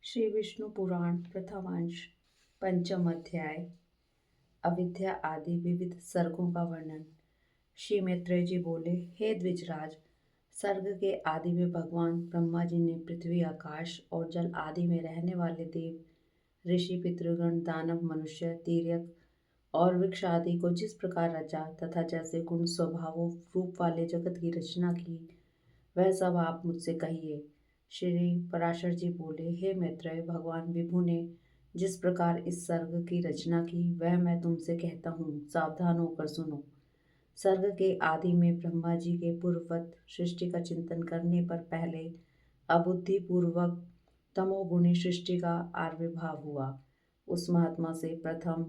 श्री विष्णु पुराण प्रथम अंश पंचम अध्याय अविद्या आदि विविध सर्गों का वर्णन। श्री मैत्रेय जी बोले, हे द्विजराज, सर्ग के आदि में भगवान ब्रह्मा जी ने पृथ्वी, आकाश और जल आदि में रहने वाले देव, ऋषि, पितृगण, दानव, मनुष्य, तीर्यक और वृक्ष आदि को जिस प्रकार रचा तथा जैसे गुण, स्वभावों, रूप वाले जगत की रचना की, वह सब आप मुझसे कहिए। श्री पराशर जी बोले, हे मैत्रेय, भगवान विभु ने जिस प्रकार इस सर्ग की रचना की वह मैं तुमसे कहता हूँ, सावधान होकर सुनो। सर्ग के आदि में ब्रह्मा जी के पूर्ववत सृष्टि का चिंतन करने पर पहले अबुद्धि पूर्वक तमोगुणी सृष्टि का आविर्भाव हुआ। उस महात्मा से प्रथम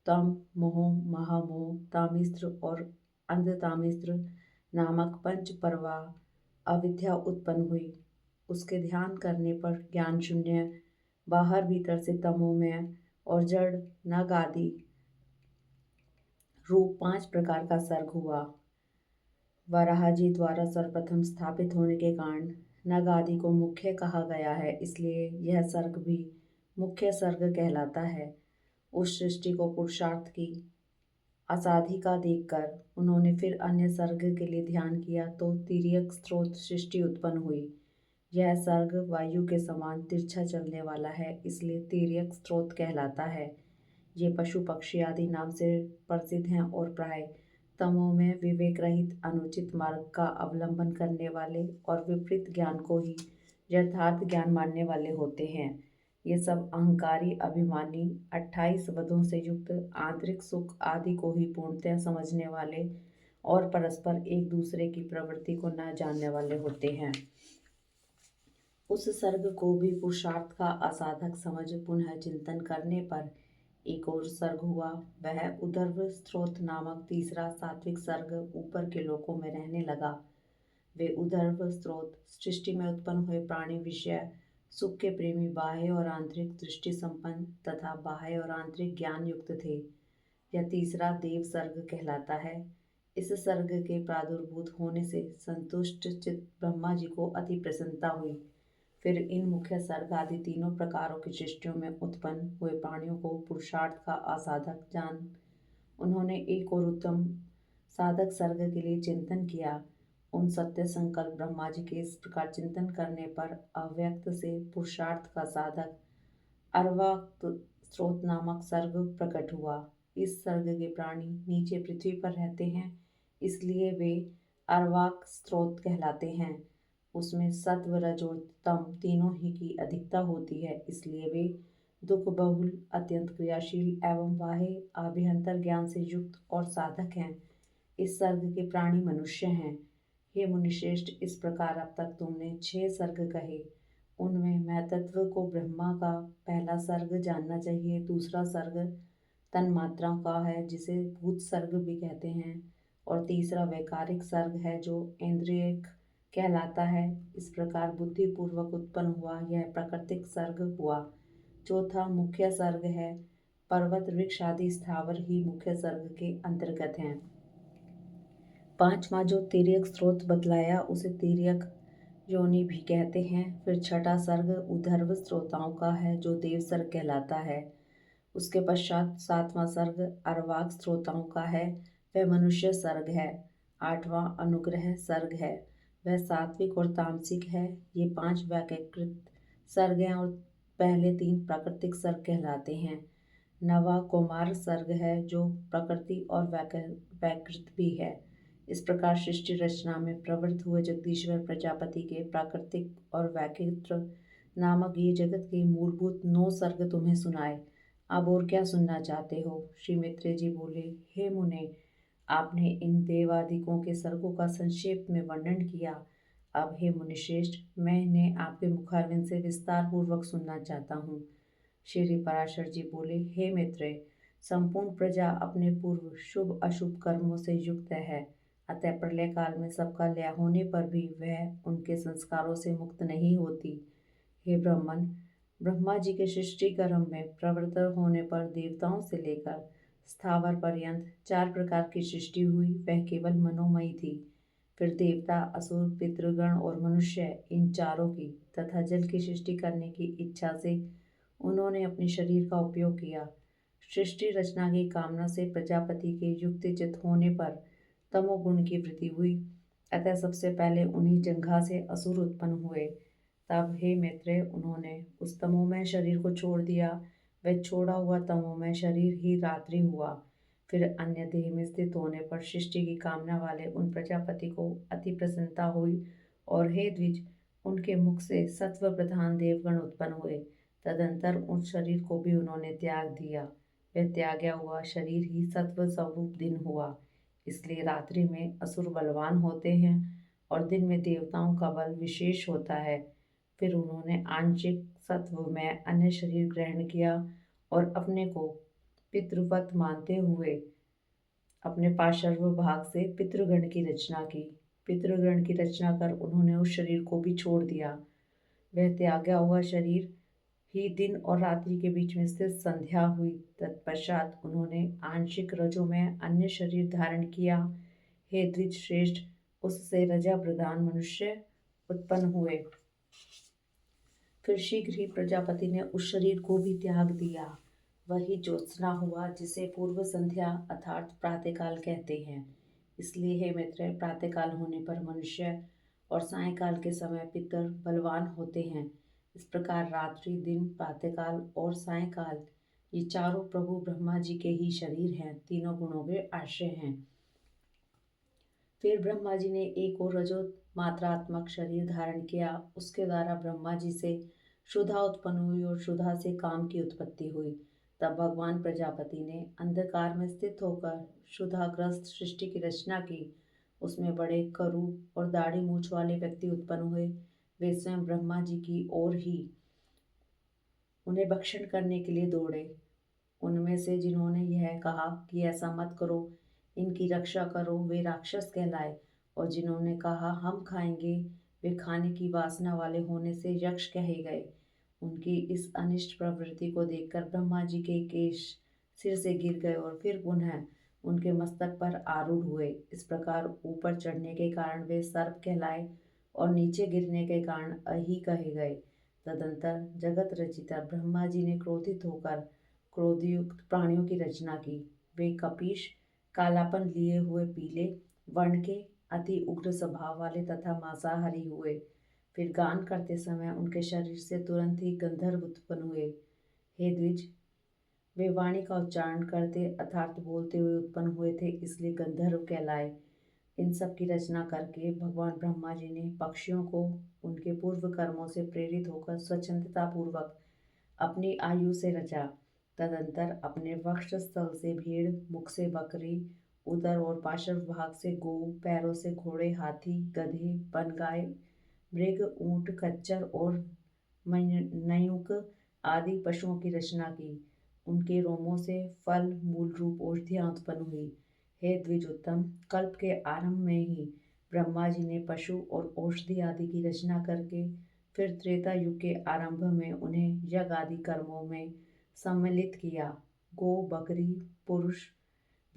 तम, मोह, महामोह, तामिस्त्र और अंधतामिस्त्र नामक पंच प्रवाह अविद्या उत्पन्न हुई। उसके ध्यान करने पर ज्ञान शून्य, बाहर भीतर से तमोमय और जड़ नग आदि रूप 5 प्रकार का सर्ग हुआ। वराह जी द्वारा सर्वप्रथम स्थापित होने के कारण नग आदि को मुख्य कहा गया है, इसलिए यह सर्ग भी मुख्य सर्ग कहलाता है। उस सृष्टि को पुरुषार्थ की असाधिका देखकर उन्होंने फिर अन्य सर्ग के लिए ध्यान किया तो तिर्यक स्रोत सृष्टि उत्पन्न हुई। यह सर्ग वायु के समान तिरछा चलने वाला है, इसलिए तिर्यक स्रोत कहलाता है। ये पशु पक्षी आदि नाम से प्रसिद्ध हैं और प्राय तमों में विवेक रहित अनुचित मार्ग का अवलंबन करने वाले और विपरीत ज्ञान को ही यथार्थ ज्ञान मानने वाले होते हैं। ये सब अहंकारी, अभिमानी, 28 वधों से युक्त, आंतरिक सुख आदि को ही पूर्णतः समझने वाले और परस्पर एक दूसरे की प्रवृत्ति को न जानने वाले होते हैं। उस सर्ग को भी पुरुषार्थ का असाधक समझ पुनः चिंतन करने पर एक और सर्ग हुआ। वह उदर्भ स्त्रोत नामक तीसरा सात्विक सर्ग ऊपर के लोकों में रहने लगा। वे उदर्भ स्त्रोत सृष्टि में उत्पन्न हुए प्राणी विषय सुख के प्रेमी, बाह्य और आंतरिक दृष्टि संपन्न तथा बाह्य और आंतरिक ज्ञान युक्त थे। यह तीसरा देव सर्ग कहलाता है। इस सर्ग के प्रादुर्भूत होने से संतुष्ट चित्त ब्रह्मा जी को अति प्रसन्नता हुई। फिर इन मुख्य सर्ग आदि तीनों प्रकारों की सृष्टियों में उत्पन्न हुए प्राणियों को पुरुषार्थ का असाधक जान उन्होंने एक और उत्तम साधक सर्ग के लिए चिंतन किया। उन सत्य संकल्प ब्रह्मा जी के इस प्रकार चिंतन करने पर अव्यक्त से पुरुषार्थ का साधक अर्वाक्त स्रोत नामक सर्ग प्रकट हुआ। इस सर्ग के प्राणी नीचे पृथ्वी पर रहते हैं, इसलिए वे अर्वाक स्रोत कहलाते हैं। उसमें सत्व, रज और तम तीनों ही की अधिकता होती है, इसलिए वे दुख बहुल, अत्यंत क्रियाशील एवं बाह्य आभ्यंतर ज्ञान से युक्त और साधक हैं। इस सर्ग के प्राणी मनुष्य हैं। हे मुनिश्रेष्ठ, इस प्रकार अब तक तुमने 6 सर्ग कहे। उनमें महतत्व को ब्रह्मा का पहला सर्ग जानना चाहिए। दूसरा सर्ग तन्मात्राओं का है, जिसे भूत सर्ग भी कहते हैं, और तीसरा वैकारिक सर्ग है जो इंद्रियक कहलाता है। इस प्रकार बुद्धि पूर्वक उत्पन्न हुआ यह प्राकृतिक सर्ग हुआ। चौथा मुख्य सर्ग है। पर्वत, वृक्ष आदि स्थावर ही मुख्य सर्ग के अंतर्गत हैं। पांचवा जो तिर्यक स्रोत बतलाया उसे तिर्यक योनि भी कहते हैं। फिर छठा सर्ग उधर्व स्रोताओं का है जो देव सर्ग कहलाता है। उसके पश्चात सातवां सर्ग अर्वाक स्रोताओं का है, वह मनुष्य सर्ग है। आठवां अनुग्रह सर्ग है, वह सात्विक और तामसिक है। ये 5 व्याकृत सर्ग हैं और पहले 3 प्राकृतिक सर्ग कहलाते हैं। नवा कुमार सर्ग है जो प्रकृति और वैकृत भी है। इस प्रकार सृष्टि रचना में प्रवृत्त हुए जगदीश्वर प्रजापति के प्राकृतिक और वैकृत नामक ये जगत के मूलभूत 9 सर्ग तुम्हें सुनाए। अब और क्या सुनना चाहते हो? श्री मैत्रेय जी बोले, हे मुने, आपने इन देवादिकों के सर्गों का संक्षेप में वर्णन किया। अब हे मुनिश्रेष्ठ, मैं इन्हें आपके मुखारविंद से विस्तार पूर्वक सुनना चाहता हूँ। श्री पराशर जी बोले, हे मैत्रेय, संपूर्ण प्रजा अपने पूर्व शुभ अशुभ कर्मों से युक्त है, अतः प्रलय काल में सबका लय होने पर भी वह उनके संस्कारों से मुक्त नहीं होती। हे ब्राह्मण, ब्रह्मा जी के सृष्टि कर्म में प्रवृत्त होने पर देवताओं से लेकर स्थावर पर्यंत 4 प्रकार की सृष्टि हुई, वह केवल मनोमयी थी। फिर देवता, असुर, पितृगण और मनुष्य, इन चारों की तथा जल की सृष्टि करने की इच्छा से उन्होंने अपने शरीर का उपयोग किया। सृष्टि रचना की कामना से प्रजापति के युक्तिचित होने पर तमोगुण की वृद्धि हुई, अतः सबसे पहले उन्हीं जंघा से असुर उत्पन्न हुए। तब हे मित्र, उन्होंने उस तमोमय शरीर को छोड़ दिया। वह छोड़ा हुआ तमोमय शरीर ही रात्रि हुआ। फिर अन्य देह में स्थित होने पर सृष्टि की कामना वाले उन प्रजापति को अति प्रसन्नता हुई और हे द्विज, उनके मुख से सत्व प्रधान देवगण उत्पन्न हुए। तदंतर उस शरीर को भी उन्होंने त्याग दिया। वह त्यागा हुआ शरीर ही सत्व स्वरूप दिन हुआ। इसलिए रात्रि में असुर बलवान होते हैं और दिन में देवताओं का बल विशेष होता है। फिर उन्होंने आंशिक सत्व में अन्य शरीर ग्रहण किया और अपने को पितृवत मानते हुए अपने पार्श्व भाग से पितृगण की रचना की। पितृगण की रचना कर उन्होंने उस शरीर को भी छोड़ दिया। वह त्यागा हुआ शरीर ही दिन और रात्रि के बीच में स्थित संध्या हुई। तत्पश्चात उन्होंने आंशिक रजों में अन्य शरीर धारण किया। हे द्विज श्रेष्ठ, उससे रजा प्रधान मनुष्य उत्पन्न हुए। फिर शीघ्र ही प्रजापति ने उस शरीर को भी त्याग दिया। वही ज्योत्सना हुआ जिसे पूर्व संध्या अर्थात प्रातःकाल कहते हैं। इसलिए हे मित्र, प्रातःकाल होने पर मनुष्य और सायंकाल के समय पितर बलवान होते हैं। इस प्रकार रात्रि, दिन, प्रातःकाल और सायंकाल ये चारों प्रभु ब्रह्मा जी के ही शरीर हैं, तीनों गुणों के आश्रय हैं। फिर ब्रह्मा जी ने एक और रजो मात्रात्मक शरीर धारण किया। उसके द्वारा ब्रह्मा जी से क्षुधा उत्पन्न हुई और क्षुधा से काम की उत्पत्ति हुई। तब भगवान प्रजापति ने अंधकार में स्थित होकर क्षुधाग्रस्त सृष्टि की रचना की। उसमें बड़े करूप और दाढ़ी मूछ वाले व्यक्ति उत्पन्न हुए। वे स्वयं ब्रह्मा जी की ओर ही उन्हें भक्षण करने के लिए दौड़े। उनमें से जिन्होंने यह कहा कि ऐसा मत करो, इनकी रक्षा करो, वे राक्षस कहलाए, और जिन्होंने कहा हम खाएंगे, वे खाने की वासना वाले होने से यक्ष कहे गए। उनकी इस अनिष्ट प्रवृत्ति को देखकर ब्रह्मा जी के केश सिर से गिर गए और फिर पुनः उनके मस्तक पर आरूढ़ हुए। इस प्रकार ऊपर चढ़ने के कारण वे सर्प कहलाए और नीचे गिरने के कारण अहि कहे गए। तदंतर जगत रचिता ब्रह्मा जी ने क्रोधित होकर क्रोधयुक्त प्राणियों की रचना की। वे कपीश, कालापन लिए हुए, पीले वर्ण के, अति उग्र स्वभाव वाले तथा मांसाहारी हुए। फिर गान करते समय उनके शरीर से तुरंत ही गंधर्व उत्पन्न हुए। हे द्विज, वे वाणी का उच्चारण करते अर्थात बोलते हुए उत्पन्न हुए थे, इसलिए गंधर्व कहलाए। इन सब की रचना करके भगवान ब्रह्मा जी ने पक्षियों को उनके पूर्व कर्मों से प्रेरित होकर स्वच्छंदता पूर्वक अपनी आयु से रचा। तदंतर अपने वक्ष स्थल से भेड़, मुख से बकरी, उदर और पार्श्व भाग से गौ, पैरों से घोड़े, हाथी, गधे, बनगाय, मृग, ऊंट, खच्चर और नयूक आदि पशुओं की रचना की। उनके रोमों से फल, मूल रूप औषधियां उत्पन्न हुई। हे द्विजोत्तम, कल्प के आरंभ में ही ब्रह्मा जी ने पशु और औषधि आदि की रचना करके फिर त्रेता युग के आरंभ में उन्हें यज्ञ आदि कर्मों में सम्मिलित किया। गौ, बकरी, पुरुष,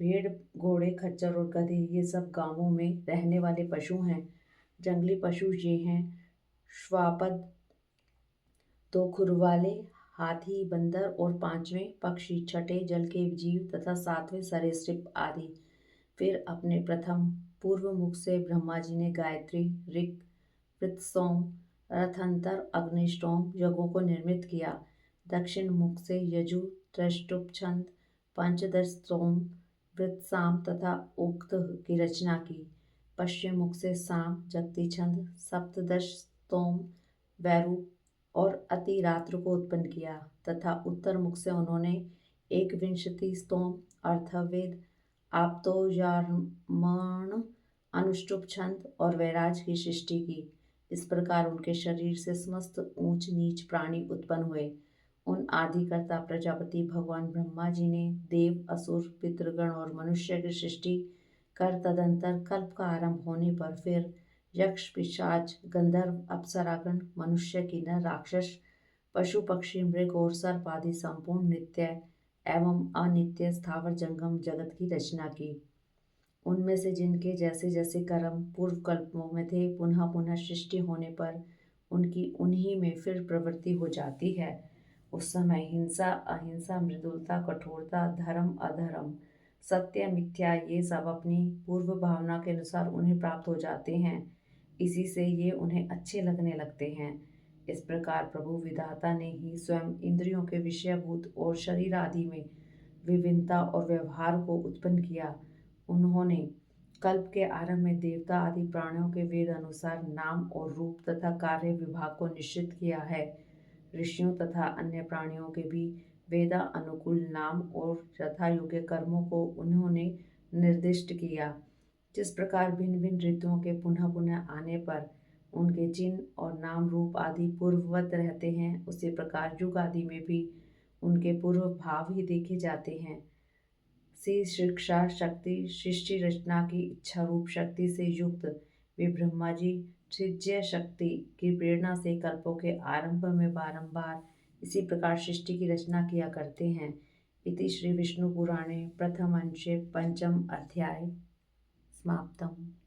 भेड़, घोड़े, खच्चर और गधे ये सब गांवों में रहने वाले पशु हैं। जंगली पशु ये हैं श्वापद, दो खुर वाले हाथी, बंदर और पांचवें पक्षी, छठे जल के जीव तथा सातवें सरीसृप आदि। फिर अपने प्रथम पूर्व मुख से ब्रह्मा जी ने गायत्री, ऋक्, वृत्रसोम, रथंतर, अग्निष्टोम यज्ञों को निर्मित किया। दक्षिण मुख से यजु, त्रिष्टुप छंद, पंचदश स्तोम, वृत्साम तथा उक्त की रचना की। पश्चिम मुख से साम, जगती छंद, सप्तदश स्तोम, वैरूप और अतिरात्र को उत्पन्न किया तथा उत्तर मुख से उन्होंने एक विंशति स्तोम, अर्थवेद, आप्तोजार्मण, अनुष्टुप छंद और वैराज की सृष्टि की। इस प्रकार उनके शरीर से समस्त ऊंच नीच प्राणी उत्पन्न हुए। उन आदिकर्ता प्रजापति भगवान ब्रह्मा जी ने देव, असुर, पितृगण और मनुष्य की सृष्टि कर तदंतर कल्प का आरंभ होने पर फिर यक्ष, पिशाच, गंधर्व, अप्सरागण, मनुष्य, किन्नर, राक्षस, पशु, पक्षी, मृग और सर्प आदि संपूर्ण नित्य एवं अनित्य स्थावर जंगम जगत की रचना की। उनमें से जिनके जैसे जैसे कर्म पूर्व कल्पों में थे, पुनः पुनः सृष्टि होने पर उनकी उन्हीं में फिर प्रवृत्ति हो जाती है। उस समय हिंसा अहिंसा, मृदुलता कठोरता, धर्म अधर्म, सत्य मिथ्या, ये सब अपनी पूर्व भावना के अनुसार उन्हें प्राप्त हो जाते हैं। इसी से ये उन्हें अच्छे लगने लगते हैं। इस प्रकार प्रभु विधाता ने ही स्वयं इंद्रियों के विषयभूत और शरीर आदि में विभिन्नता और व्यवहार को उत्पन्न किया। उन्होंने कल्प के आरंभ में देवता आदि प्राणियों के वेद अनुसार नाम और रूप तथा कार्य विभाग को निश्चित किया है। ऋषियों तथा अन्य प्राणियों के भी वेदा अनुकूल नाम और यथा योग्य कर्मों को उन्होंने निर्दिष्ट किया। जिस प्रकार भिन्न भिन्न ऋतुओं के पुनः पुनः आने पर उनके चिन्ह और नाम रूप आदि पूर्ववत रहते हैं, उसी प्रकार युग आदि में भी उनके पूर्व भाव ही देखे जाते हैं। सी शिक्षा शक्ति सृष्टि रचना की इच्छा रूप शक्ति से युक्त वे ब्रह्मा जी सृज्य शक्ति की प्रेरणा से कल्पों के आरंभ में बारंबार इसी प्रकार सृष्टि की रचना किया करते हैं। इति श्री विष्णु पुराणे प्रथम अंशे पंचम अध्याय समाप्तम।